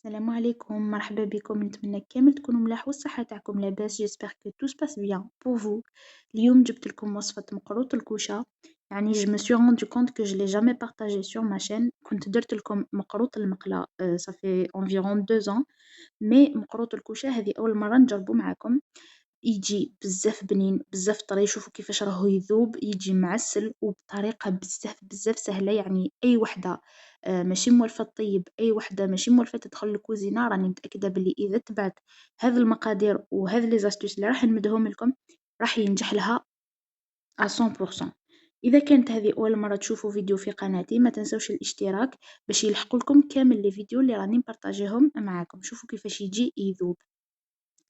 السلام عليكم، مرحبا بكم، نتمنى كامل تكونوا ملاح والصحة تاعكم لاباس. جيسبر كو تو سباس بيان بور فو. اليوم جبت لكم وصفة مقروط الكوشة. يعني جو مو سوي روندو كونت كو جو لي جامي بارطاجي سور ما شين. كنت درت لكم مقروط المقلة صافي انفيرون 2 ans، مي مقروط الكوشة هذه أول مرة نجربو معاكم. يجي بزاف بنين، بزاف طري، شوفوا كيفاش راهو يذوب، يجي معسل وبطريقة بزاف سهلة. يعني أي وحدة ماشي موالفة طيب، أي وحدة ماشي موالفة تدخل الكوزينة، راني متأكدة بلي إذا تبعت هذه المقادير وهذه لي زاستوس اللي راح نمدهم لكم راح ينجح لها 100%. إذا كانت هذه أول مرة تشوفوا فيديو في قناتي ما تنسوش الاشتراك باش يلحقوا لكم كامل لي فيديو اللي راني مبارطاجيهم معاكم. شوفوا كيفاش يجي يذوب.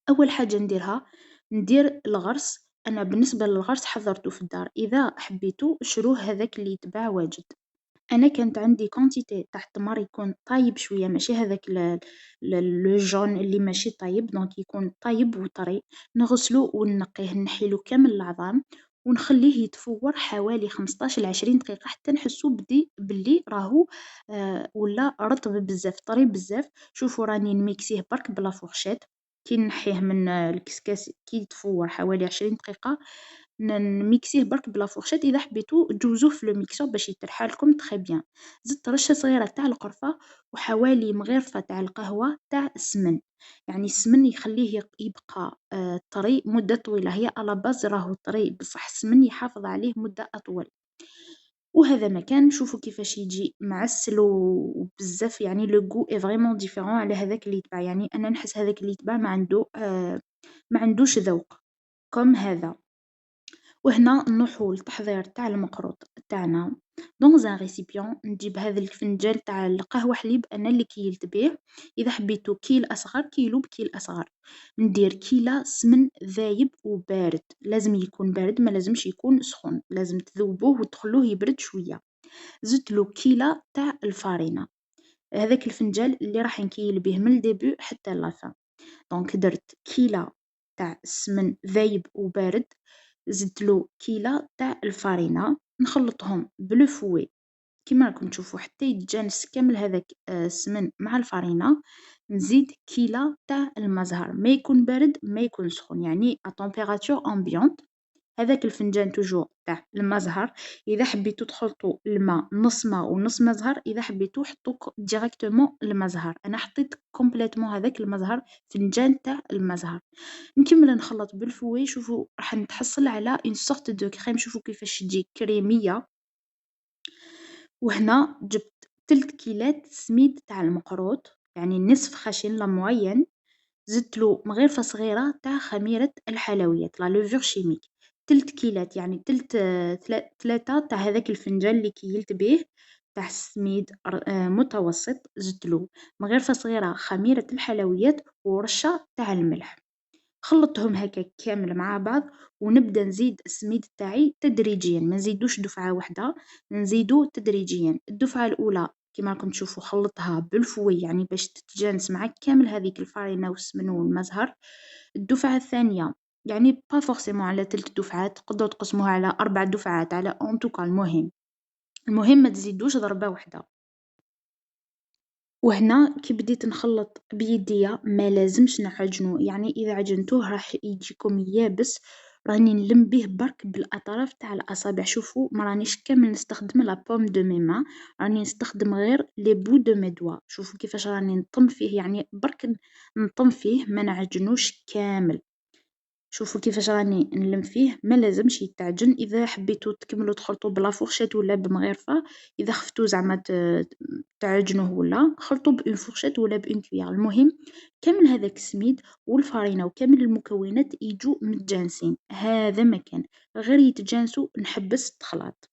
أول حاجة نديرها ندير الغرس. أنا بالنسبة للغرس حضرته في الدار، إذا حبيتو شروه هذاك اللي يتباع واجد. أنا كانت عندي كونتيتي تاع التمر يكون طايب شوية، ماشي هذاك لو جون اللي ماشي طايب، دونك يكون طايب وطري. نغسلو ونقيه، نحيلو كامل العظام ونخليه يتفور حوالي 15 ل 20 دقيقة حتى نحسو بلي راهو ولا رطب بزاف، طري بزاف. شوفوا راني نميكسيه برك بلا فورشيت. كي نحيه من الكسكاس كي يتفور حوالي 20 دقيقة نميكسيه برك بلا فورشيت. إذا حبيتو تجوزوه في لو ميكسور باش يترحالكم تخي بيان. زدت رشة صغيرة تاع القرفة وحوالي مغرفة تاع القهوة تاع السمن. يعني السمن يخليه يبقى طري مدة طويلة. هي على باز راهو طري بصح السمن يحافظ عليه مدة أطول. وهذا مكان شوفوا كيفاش يجي معسل وبزاف. يعني لو غو اي فريمون ديفيرون على هذاك اللي يتباع. يعني انا نحس هذاك اللي يتباع ما عندوش ذوق كوم هذا. وهنا نروحو للتحضير تاع المقروط تاعنا. دون ان ريسيبيون نجيب هذا الفنجان تاع القهوة حليب أنا اللي كيلت بيه. إذا حبيتو كيل أصغر كيلو بكيل أصغر. ندير كيلة سمن ذايب وبارد، لازم يكون بارد ما لازمش يكون سخون، لازم تذوبوه وتخلوه يبرد شوية. زدتلو كيلة تاع الفارينة، هذاك الفنجان اللي راح نكيل بيه من الديبو حتى لافان. دونك درت كيلة تاع السمن ذايب وبارد، زدتلو كيلة تاع الفارينة، نخلطهم بلو فوي كيما راكم تشوفوا حتى يتجانس كامل هذاك السمن مع الفارينة. نزيد كيلة تاع المزهر، ما يكون بارد ما يكون سخون، يعني ا تمبيراتور امبيونت. هذاك الفنجان توجور تاع المزهر. إذا حبيتو تخلطوا الماء نص ماء ونص مزهر، إذا حبيتو حطو ديريكتومون المزهر. أنا حطيت كومبليتمون هذاك المزهر، فنجان تاع المزهر. نكمل نخلط بالفوي. شوفوا راح نتحصل على اون سورت دو كريم، شوفوا كيفاش تجي كريمية. وهنا جبت 3 كيلات سميد تاع المقروط، يعني نصف خشن لا موين. زدتلو مغرفة صغيرة تاع خميرة الحلويات لا لوفور شيميك. 3 كيلات يعني تلاتة تاع هذاك الفنجان اللي كيلت بيه تاع السميد متوسط. زدتلو مغرفة صغيرة خميرة الحلويات ورشة تاع الملح. خلطتهم هكا كامل مع بعض ونبدا نزيد السميد تاعي تدريجيا، ما نزيدوش دفعة واحدة، نزيدو تدريجيا. الدفعة الأولى كما راكم تشوفوا خلطها بالفوي يعني باش تتجانس مع كامل هذيك الفارينة والسمن والمزهر. الدفعة الثانية يعني با فورسيمون على 3 دفعات، تقدروا تقسموها على 4 دفعات على انتوكا. المهم ما تزيدوش ضربة واحدة. وهنا كي بديت نخلط بيديا ما لازمش نعجنو، يعني إذا عجنتوه راح يجيكم يابس. راني نلم بيه برك بالأطراف تاع الأصابع. شوفوا ما رانيش كامل نستخدم لا بوم دو مي مان، راني نستخدم غير لي بو دو مي دوا. شوفوا كيفاش راني نطم فيه، يعني برك نطم فيه ما نعجنوش كامل. شوفوا كيفاش راني نلم فيه، ما لازمش يتعجن. اذا حبيتو تكملوا تخلطوا بلا فورشيت ولا بمغرفه، اذا خفتوا زعما تعجنوه ولا خلطوا بأون فورشيت ولا بأون كويار. المهم كامل هذاك السميد والفارينه وكامل المكونات يجوا متجانسين. هذا مكان غير يتجانسوا نحبس الخلاط.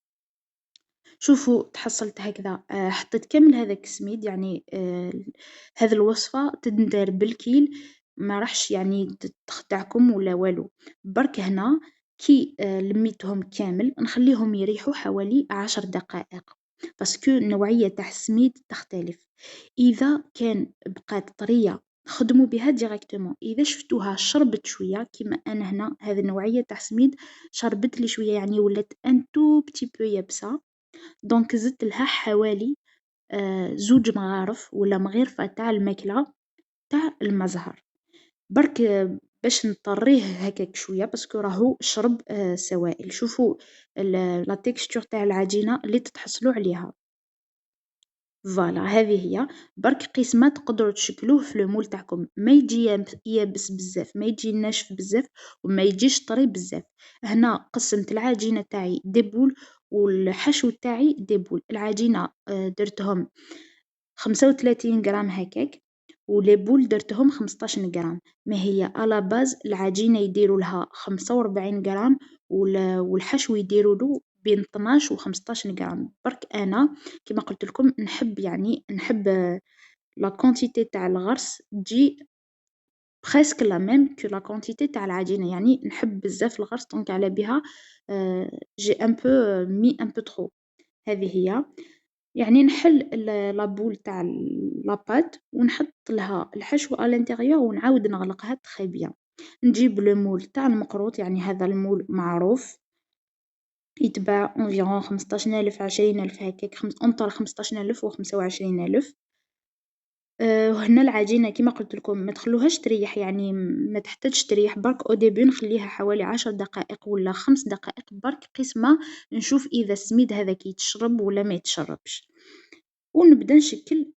شوفوا تحصلت هكذا. حطيت كامل هذاك السميد، يعني هذه الوصفة تندار بالكيل، ما راحش يعني تخدعكم ولا والو. برك هنا كي لميتهم كامل نخليهم يريحوا حوالي 10 دقائق، باسكو النوعية تاع السميد تختلف. إذا كان بقات طرية خدموا بها ديريكتومون. إذا شفتوها شربت شوية كيما أنا هنا، هذه النوعية تاع السميد شربت لي شوية، يعني ولات ان تو بتي بو يابسة. دونك زدت لها حوالي زوج مغارف ولا مغرفة تاع الماكلة تاع المزهر، برك باش نطريه هكاك شوية باسكو راهو شرب سوائل. شوفوا لا تيكستور تاع العجينة اللي تتحصلوا عليها. فوالا هذه هي. برك قسمة تقدروا تشكلوه في المول تاعكم، ما يجي يابس بزاف، ما يجي ناشف بزاف، وما يجيش طري بزاف. هنا قسمت العجينة تاعي دي بول، والحشو تاعي دي بول. العجينة درتهم 35 غرام هكاك، ولي بول درتهم 15 غرام. ما هي على باز العجينة يديروا لها 45 غرام، والحشو يديروا له بين 12 و 15 غرام. برك انا كيما قلت لكم نحب، يعني نحب لا كونتيتي تاع الغرس تجي presque la même que la quantité تاع العجينة، يعني نحب بزاف الغرس دونك على بها j'ai un peu mis un peu trop. هذه هي. يعني نحل لابول تاع لاباط ونحط لها الحشو à l'intérieur ونعاود نغلقها très bien. نجيب لو مول تاع المقروط، يعني هذا المول معروف يتباع environ 15,000 20,000 هكاك، entre 15,000 و 25,000. وهنا العجينة كيما قلت لكم ما تخلوهاش تريح، يعني ما تحتاجش تريح، برك au début نخليها حوالي 10 دقائق ولا 5 دقائق، برك قسمة نشوف إذا السميد هذاك يتشرب ولا ما يتشربش. ونبدا نشكل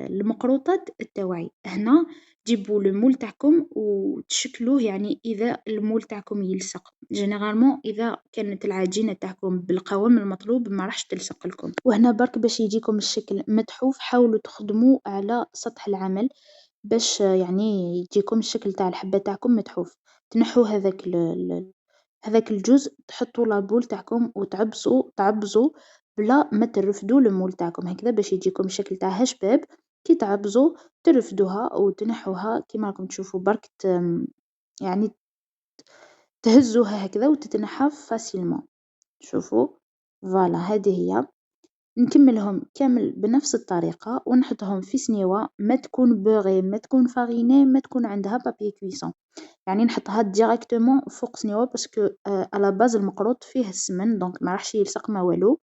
المقروطات التوعي. هنا تجيبوا المول تاعكم وتشكلوه، يعني اذا المول تاعكم يلصق جينيرالمون، اذا كانت العجينه تاعكم بالقوام المطلوب ما راحش تلصق لكم. وهنا برك باش يجيكم الشكل متحوف، حاولوا تخدموا على سطح العمل باش يعني يجيكم الشكل تاع الحبة تاعكم متحوف. تنحوا هذاك الجزء، تحطوا لابول تاعكم تعبزوا بلا ما ترفدوا المول تاعكم هكذا باش يجيكم الشكل تاع هشباب. كي تعبزوا ترفدوها وتنحوها كيما راكم تشوفوا، برك يعني تهزوها هكذا وتتنحى فاسيلمون. شوفوا فوالا هذه هي. نكملهم كامل بنفس الطريقة ونحطهم في سنيوة، ما تكون بوغي، ما تكون فاريني، ما تكون عندها بابي كويسون، يعني نحطها ديريكتومون فوق سنيوة باسكو على باز المقروط فيه السمن دونك ما راحش يلصق ما والو.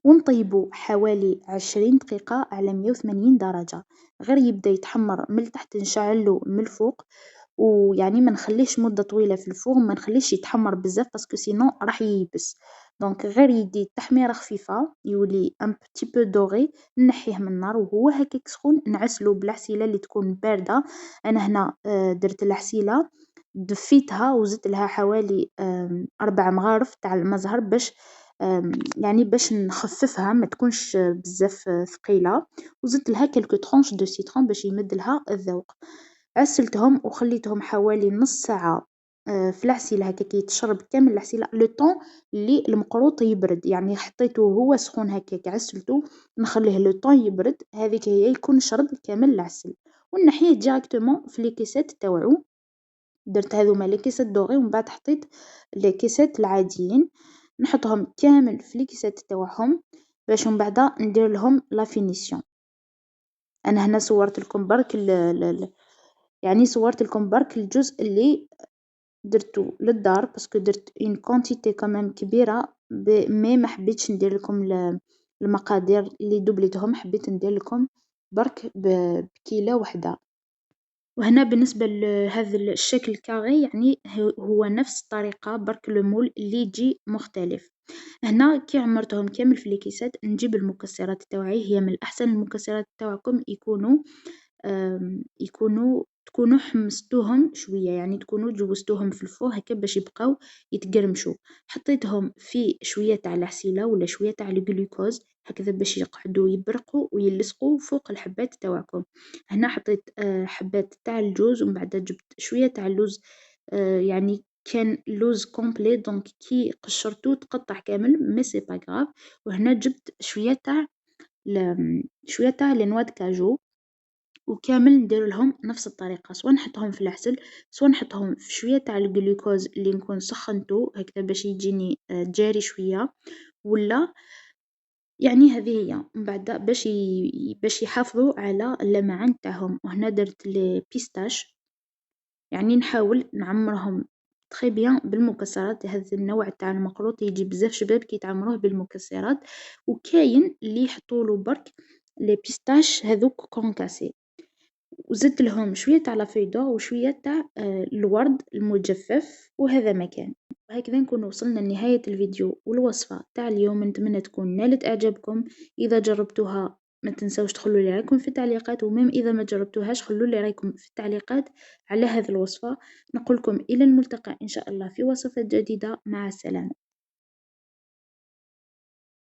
ونطيبو حوالي 20 دقيقة على 180 درجة، غير يبدا يتحمر من التحت نشعلو من الفوق، ويعني ما نخليهش مدة طويلة في الفوغ، ما نخليهش يتحمر بزاف باسكو سينو راح ييبس. دونك غير يدي تحميرة خفيفة يولي ان بتي بو دوغي، نحيه من النار وهو هكاك سخون نعسلو بالعسيلة اللي تكون باردة. انا هنا درت العسيلة دفيتها وزدت لها حوالي 4 مغارف تاع المزهر باش يعني باش نخففها ما تكونش بزاف ثقيلة، وزدت لها كلكو ترونش دو سيترون باش يمد لها الذوق. عسلتهم وخليتهم حوالي نص ساعة في العسيلة هكاك يتشرب كامل العسيلة لو طون اللي المقروط يبرد، يعني حطيته وهو سخون هكاك عسلته نخليه لو طون يبرد، هذيك هي يكون شرب كامل العسل. ونحيه ديريكتومون في لي كيسات تاوعو. درت هاذوما لي كيسات دوغي ومن بعد حطيت لي كيسات العاديين، نحطهم كامل في لي كيسات تاوعهم باش من بعدا ندير لهم لا فينيسيون. انا هنا صورت لكم برك يعني صورت لكم برك الجزء اللي درتو للدار باسكو درت اون كونتيتي كمان كبيره، مي ما حبيتش ندير لكم المقادير اللي دوبليتهم، حبيت ندير لكم برك بكيله وحده. وهنا بالنسبة لهذا الشكل كاغي، يعني هو نفس الطريقة برك المول اللي يجي مختلف. هنا كي عمرتهم كامل في الكيسات نجيب المكسرات التوعية، هي من الأحسن المكسرات تاعكم تكونوا حمستوهم شوية، يعني تكونوا جوزتوهم في الفوق هكا باش يبقاو يتقرمشوا. حطيتهم في شوية تاع العسيلة ولا شوية تاع الجلوكوز هكذا باش يقعدوا يبرقوا ويلصقوا فوق الحبات تاعكم. هنا حطيت حبات تاع الجوز ومن بعد جبت شوية تاع اللوز، يعني كان لوز كومبلي دونك كي قشرته تقطع كامل مي سي با غاف. وهنا جبت شوية تاع لي نوا د كاجو، وكامل ندير لهم نفس الطريقة، سواء نحطهم في العسل سواء نحطهم في شوية تاع الجلوكوز اللي نكون سخنته هكذا باش يجيني جاري شوية، ولا يعني هذه هي من بعد باش يحافظوا على اللمعان تاعهم. وهنا درت لي بيستاش، يعني نحاول نعمرهم تخي بيان بالمكسرات. هذا النوع تاع المقروط يجي بزاف شباب كيتعمروه بالمكسرات، وكاين اللي يحطولو برك لي بيستاش هاذوك كونكاسي، وزدت لهم شوية تاع لافوي دور وشوية تاع الورد المجفف، وهذا ما كان. وهكذا نكون وصلنا لنهاية الفيديو والوصفة تاع اليوم. نتمنى تكون نالت إعجابكم. إذا جربتوها ما تنسوش تخلوا لي رايكم في التعليقات، وميم إذا ما جربتوهاش خلوا لي رايكم في التعليقات على هذه الوصفة. نقولكم إلى الملتقى إن شاء الله في وصفة جديدة. مع السلامة.